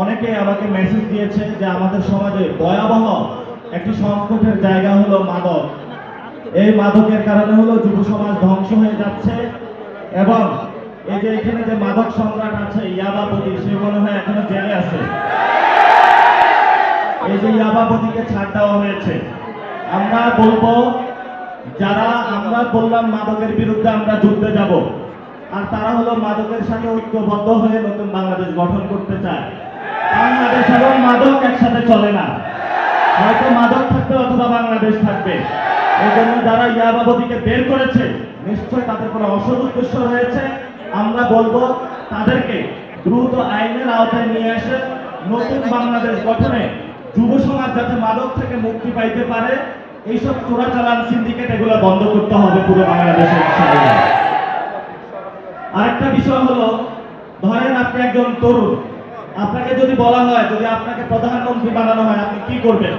অনেকে আমাকে মেসেজ দিয়েছে যে আমাদের সমাজে ভয়াবহ একটি সংকটের জায়গা হলো মাদক। এই মাদকের কারণে হলো যুব সমাজ ধ্বংস হয়ে যাচ্ছে এবং এই যে এখানে যে মাদক সম্রাট আছে ইয়াবাপতি, সে মনে হয় এখনো জেলে আছে। এই যে ইয়াবাপতিকে ছাড় দেওয়া হয়েছে। আমরা বলবো, যারা আমরা বললাম মাদকের বিরুদ্ধে আমরা যুদ্ধে যাব, আর তারা হলো মাদকের সাথে ঐক্যবদ্ধ হয়ে নতুন বাংলাদেশ গঠন করতে চায়। বাংলাদেশ এবং মাদক একসাথে চলে না, হয়তো মাদক থাকবে অথবা বাংলাদেশ থাকবে। এই জন্য যারা ইয়াবাবতীকে বের করেছে নিশ্চয় তাদের কোনো অসৎ উদ্দেশ্য রয়েছে। আমরা বলবো তাদেরকে দ্রুত আইনের আওতায় নিয়ে এসে নতুন বাংলাদেশ গঠনে যুব সমাজ যাতে মাদক থেকে মুক্তি পাইতে পারে, এইসব চোরাচালান সিন্ডিকেট এগুলো বন্ধ করতে হবে পুরো বাংলাদেশে। আরেকটা বিষয় হলো, ধরেন আপনি একজন তরুণ, আপনাকে যদি বলা হয় যদি আপনাকে প্রধানমন্ত্রী বানানো হয় আপনি কি করবেন?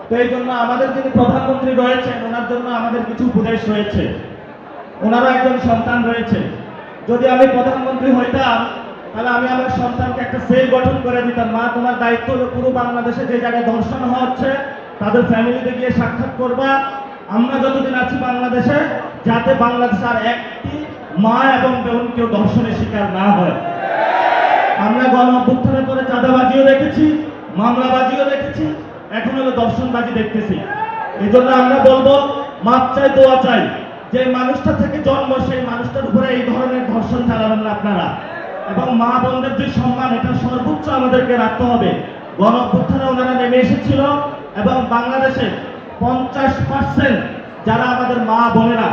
তো এই জন্য আমাদের যিনি প্রধানমন্ত্রী রয়েছেন ওনার জন্য আমাদের কিছু উপদেশ রয়েছে। ওনারও একজন সন্তান রয়েছে। যদি আমি প্রধানমন্ত্রী হইতাম তাহলে আমি আমার সন্তানকে একটা সেল গঠন করে দিতাম, মা তোমার দায়িত্ব হলো পুরো বাংলাদেশে যে জায়গায় ধর্ষণ হচ্ছে তাদের ফ্যামিলিতে গিয়ে সাক্ষাৎ করবা। আমরা যতদিন আছি বাংলাদেশে, যাতে বাংলাদেশে আর একটি মা এবং বোন কেউ ধর্ষণের শিকার না হয়। আমরা গণ অভ্যুত্থানের পরে চাঁদাবাজিও দেখেছি, মামলাবাজিও দেখেছি, এখন হলো দর্শনবাজি দেখতেছি। এই জন্য আমরা বলবো, মাপ চাই দোয়া চাই, যে মানুষটা থেকে জন্ম সেই মানুষটার উপরে এই ধরনের ধর্ষণ চালাবেন না আপনারা। এবং মা বোনদের যে সম্মান, এটা সর্বোচ্চ আমাদেরকে রাখতে হবে। গণ অভ্যুত্থানে ওনারা নেমে এসেছিল এবং বাংলাদেশে 50% যারা আমাদের মা বোনেরা,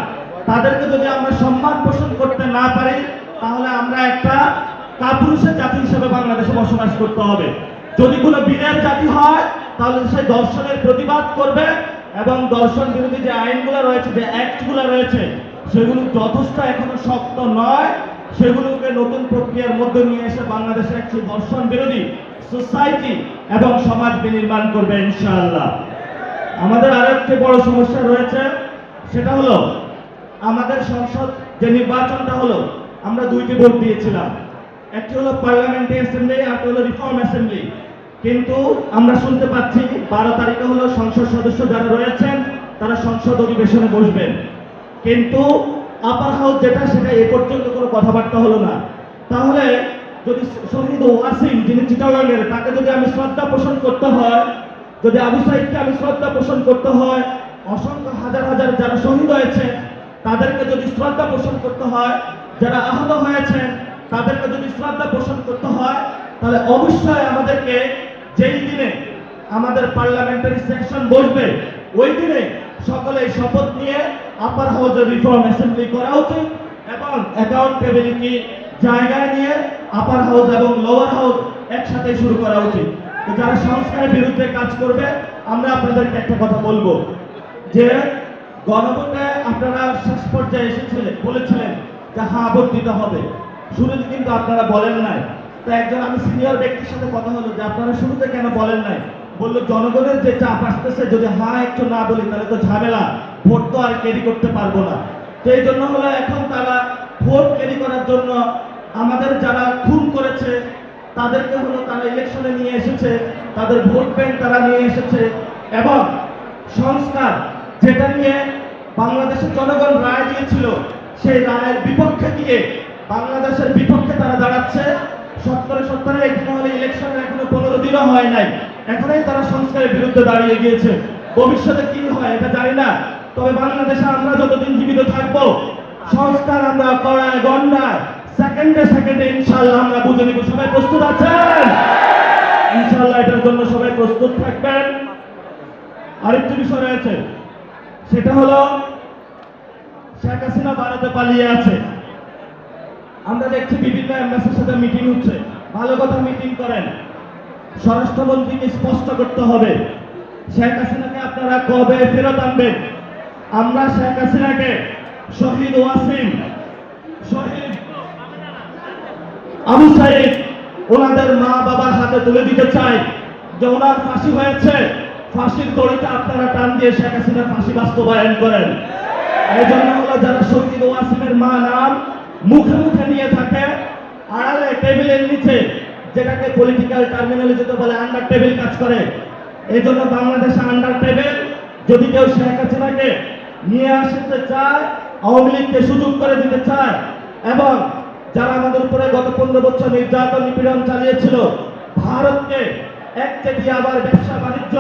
তাদেরকে যদি আমরা সম্মান পোষণ করতে না পারি তাহলে আমরা একটা কাপুরুষের জাতি হিসেবে বাংলাদেশে বসবাস করতে হবে। যদি কোনো বীরের জাতি হয় তাহলে সেই দর্শনের প্রতিবাদ করবে এবং দর্শন বিরোধী যে আইনগুলো রয়েছে, যে অ্যাক্টগুলো রয়েছে, সেগুলো যথেষ্ট এখনো শক্ত নয়, সেগুলোকে নতুন প্রক্রিয়ার মধ্যে নিয়ে এসে বাংলাদেশে একটি দর্শন বিরোধী সোসাইটি এবং সমাজ বিনির্মাণ করবে ইনশাআল্লাহ। আমাদের আরেকটি বড় সমস্যা রয়েছে, সেটা হলো আমাদের সংসদ যে নির্বাচনটা হলো, আমরা দুইটি ভোট দিয়েছিলাম, একটি হলো পার্লামেন্টারি অ্যাসেম্বলি আর হলো রিফর্ম অ্যাসেম্বলি। কিন্তু আমরা শুনতে পাচ্ছি 12 তারিখে হলো সংসদ সদস্য যারা রয়েছেন তারা সংসদ অধিবেশনে বসবেন, কিন্তু আপার হাউস যেটা সেটা এ পর্যন্ত কোনো কথাবার্তা হলো না। তাহলে যদি শহীদ ওয়াসিম যিনি চিটাগাংয়ের, তাকে যদি আমি শ্রদ্ধা পোষণ করতে হয়, যদি আবু সাইদকে আমি শ্রদ্ধা পোষণ করতে হয়, অসংখ্য হাজার হাজার যারা শহীদ হয়েছে তাদেরকে যদি শ্রদ্ধা পোষণ করতে হয়, যারা আহত হয়েছেন তাদেরকে যদি শ্রদ্ধা পোষণ করতে হয়, তাহলে অবশ্যই আমাদেরকে যেই দিনে আমাদের পার্লামেন্টারি সেশন বসবে ওই দিনে সকলে শপথ নিয়ে আপার হাউসের রিফর্ম অ্যাসেম্বলি করা উচিত এবং অ্যাকাউন্টেবিলিটি জায়গায় নিয়ে আপার হাউস এবং লোয়ার হাউস একসাথে শুরু করা উচিত। তো যারা সংস্কারের বিরুদ্ধে কাজ করবে, আমরা আপনাদেরকে একটা কথা বলবো, যে গণভোটে আপনারা শেষ পর্যায়ে বলেছিলেন যে হ্যাঁ ভোট দিতে হবে, শুরুতে কিন্তু আপনারা বলেন নাই। তো একজন আমি সিনিয়র ব্যক্তির সাথে কথা হলো যে আপনারা শুরুতে কেন বলেন নাই? বললো জনগণের যে চাপ আসতেছে, যদি হ্যাঁ একটু না বলি তাহলে তো ঝামেলা, ভোট তো আর ক্যারি করতে পারবো না। তো এই জন্য হলো এখন তারা ভোট ক্যারি করার জন্য আমাদের যারা খুন করেছে তাদেরকে হলো তারা ইলেকশনে নিয়ে এসেছে, তাদের ভোট ব্যাংক তারা নিয়ে এসেছে এবং সংস্কার যেটা নিয়ে বাংলাদেশের জনগণ রায় দিয়েছিল সেই রায়ের বিপক্ষে গিয়ে বাংলাদেশের বিপক্ষে তারা দাঁড়াচ্ছে। সত্তরে এখানে হলে ইলেকশনের এখনো 15 দিনও হয় নাই, এখনই তারা সংস্কারের বিরুদ্ধে দাঁড়িয়ে গিয়েছে। ভবিষ্যতে কি হয় এটা জানি না, তবে বাংলাদেশে আমরা যতদিন জীবিত থাকবো সংস্কার আমরা করায় গন্ডায় সেকেন্ডে ইনশাআল্লাহ আমরা বুঝে নিব। সবাই প্রস্তুত আছেন? ইনশাআল্লাহ এটার জন্য সবাই প্রস্তুত থাকবেন। আরেকটি বিষয় রয়েছে, সেটা হলো শেখ হাসিনা ভারতে পালিয়ে আছে। আমরা দেখছি বিভিন্ন এমবাসির সাথে মিটিং হচ্ছে, ভালো কথা মিটিং করেন, স্বরাষ্ট্রমন্ত্রীকে স্পষ্ট করতে হবে শেখ হাসিনাকে আপনারা কবে ফেরত আনবেন। আমরা শেখ হাসিনাকে শহীদ ওয়াসিম, শহীদ আবু সাইদ ওনাদের মা বাবার হাতে তুলে দিতে চাই যে ওনার ফাঁসি হয়েছে, ফাঁসির দড়িটা আপনারা টান দিয়ে শেখ হাসিনার ফাঁসি বাস্তবায়ন করেন। এই জন্য হলো যারা শহীদ ওয়াসিমের মা নাম মুখে মুখে নিয়ে থাকে, আড়ালে টেবিলের নিচে যেটাকে পলিটিক্যাল টার্মিনোলজিতে বলে আন্ডার টেবিল কাজ করে। এই জন্য বাংলাদেশে আন্ডার টেবিল যদি কেউ শেখ হাসিনাকে নিয়ে আসতে চায়, আওয়ামী লীগকে সুযোগ করে দিতে চায়, এবং যারা আমাদের উপরে গত 15 বছর নির্যাতন নিপীড়ন চালিয়েছিল, ভারতকে একচেটিয়া আবার ব্যবসা বাণিজ্য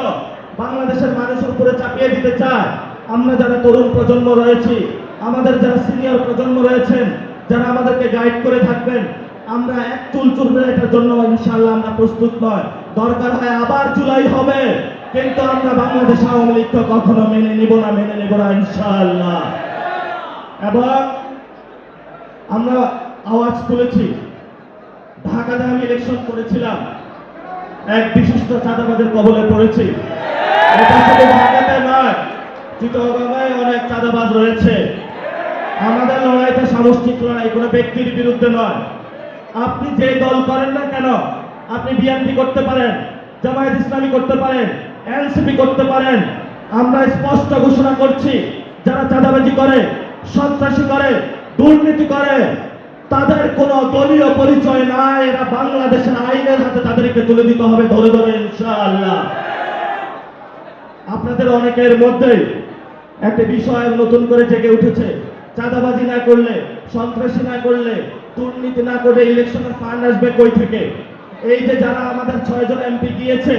বাংলাদেশের মানুষের উপরে চাপিয়ে দিতে চায়, আমরা যারা তরুণ প্রজন্ম রয়েছি, আমাদের যারা সিনিয়র প্রজন্ম রয়েছেন, যারা আমাদেরকে গাইড করে থাকবেন, আমরা এক চুল চুলবে এটার জন্য ইনশাআল্লাহ আমরা প্রস্তুত নয়। দরকার হয় আবার জুলাই হবে, কিন্তু আমরা বাংলাদেশ আওয়ামী লীগকে কখনো মেনে নিব না ইনশাআল্লাহ। এবং আমরা আওয়াজ তুলেছি, ঢাকাতে আমি ইলেকশন করেছিলাম, এক বিশিষ্ট চাঁদাবাজের কবলে পড়েছি। এটা শুধু ঢাকাতে নয়, চিটাগংয়ে অনেক চাঁদাবাজ রয়েছে। আমাদের লড়াইটা সামষ্টিক লড়াই, কোনো ব্যক্তির বিরুদ্ধে নয়। আপনি যে দল করেন না কেন, আপনি বিএনপি করতে পারেন, জামায়াত ইসলামী করতে পারেন, এনসিপি করতে পারেন। আমরা স্পষ্ট ঘোষণা করছি, যারা চাঁদাবাজি করে, সন্ত্রাসী করে, দুর্নীতি করে, তাদের কোনো দলীয় পরিচয় নাই। এরা বাংলাদেশের আইনের হাতে তাদেরকে তুলে দিতে হবে ধরে ধরে ইনশাআল্লাহ। আপনাদের অনেকের মধ্যে একটা বিষয় নতুন করে জেগে উঠেছে, চাঁদাবাজি না করলে, সন্ত্রাসী না করলে, দুর্নীতি না করলে ইলেকশনের ফান্ড আসবে কই থেকে? এই যে যারা আমাদের 6 জন এমপি গিয়েছে,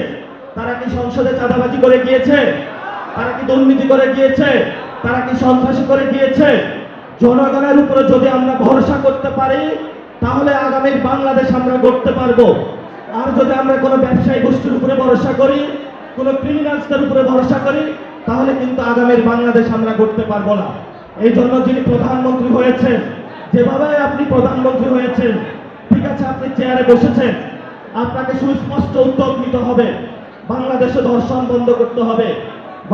তারা কি সংসদে চাঁদাবাজি করে গিয়েছে? তারা কি দুর্নীতি করে গিয়েছে? তারা কি সন্ত্রাসী করে গিয়েছে? জনগণের উপরে যদি আমরা ভরসা করতে পারি, তাহলে আগামীর বাংলাদেশ আমরা গড়তে পারবো। আর যদি আমরা কোনো ব্যবসায়ী গোষ্ঠীর উপরে ভরসা করি, কোনো ক্রিমিনালসদের উপরে ভরসা করি, তাহলে কিন্তু আগামীর বাংলাদেশ আমরা গড়তে পারবো না। এই জন্য যিনি প্রধানমন্ত্রী হয়েছেন, যেভাবে আপনি প্রধানমন্ত্রী হয়েছেন, ঠিক আছে, আপনি চেয়ারে বসেছেন, আপনাকে সুস্পষ্ট উদ্যোগ নিতে হবে। বাংলাদেশে ধর্ষণ বন্ধ করতে হবে,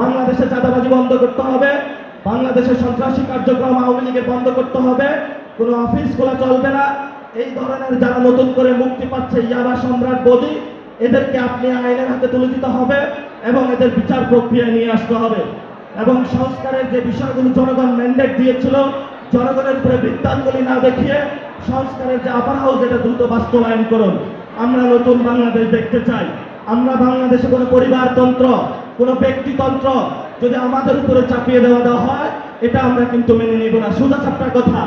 বাংলাদেশে চাঁদাবাজি বন্ধ করতে হবে, বাংলাদেশে সন্ত্রাসী কার্যক্রম আওয়ামী লীগের বন্ধ করতে হবে। কোনো অফিস খোলা চলবে না। এই ধরনের যারা নতুন করে মুক্তি পাচ্ছে ইয়াবা সম্রাট বদি, এদেরকে আপনি আইনের হাতে তুলে দিতে হবে এবং এদের বিচার প্রক্রিয়া নিয়ে আসতে হবে। এবং সংস্কারের যে বিষয়গুলো জনগণ ম্যান্ডেট দিয়েছিল, জনগণের উপরে বৃত্তাঙ্গুলি না দেখিয়ে সংস্কারের যে আপার হাউস, এটা দ্রুত বাস্তবায়ন করুন। আমরা নতুন বাংলাদেশ দেখতে চাই। আমরা বাংলাদেশে কোনো পরিবারতন্ত্র, কোনো ব্যক্তিতন্ত্র যদি আমাদের উপরে চাপিয়ে দেওয়া হয়, এটা আমরা কিন্তু মেনে নেব না। সোজা চাপটার কথা।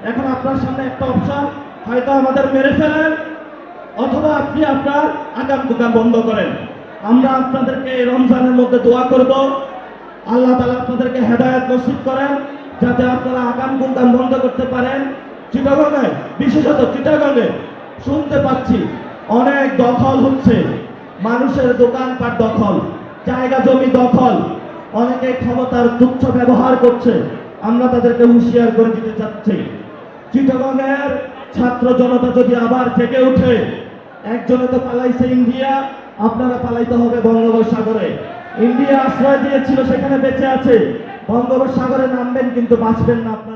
এখন আপনার সামনে একটা অপশন, হয়তো আমাদের মেরে ফেলেন, অথবা আপনি আপনার আগাম কুকাম বন্ধ করেন। আমরা আপনাদেরকে রমজানের মধ্যে দোয়া করব, আল্লাহ তাআলা আপনাদেরকে হেদায়েত নসিব করেন, যাতে আপনারা আগাম কুকাম বন্ধ করতে পারেন। চিটাগংয়ে, বিশেষত চিটাগংয়ে শুনতে পাচ্ছি অনেক দখল হচ্ছে, মানুষের দোকানপাট দখল, জায়গা জমি দখল, অনেকে ক্ষমতার তুচ্ছ ব্যবহার করছে। আমরা তাদেরকে হুঁশিয়ার করে দিতে চাচ্ছি, চিটাগংয়ের ছাত্র জনতা যদি আবার থেকে উঠে, একজনে তো পালাইছে ইন্ডিয়া, আপনারা পালাইতে হবে বঙ্গোপসাগরে। ইন্ডিয়া আশ্রয় দিয়েছিল, সেখানে বেঁচে আছে। বঙ্গোপসাগরে নামবেন, কিন্তু বাঁচবেন না আপনারা।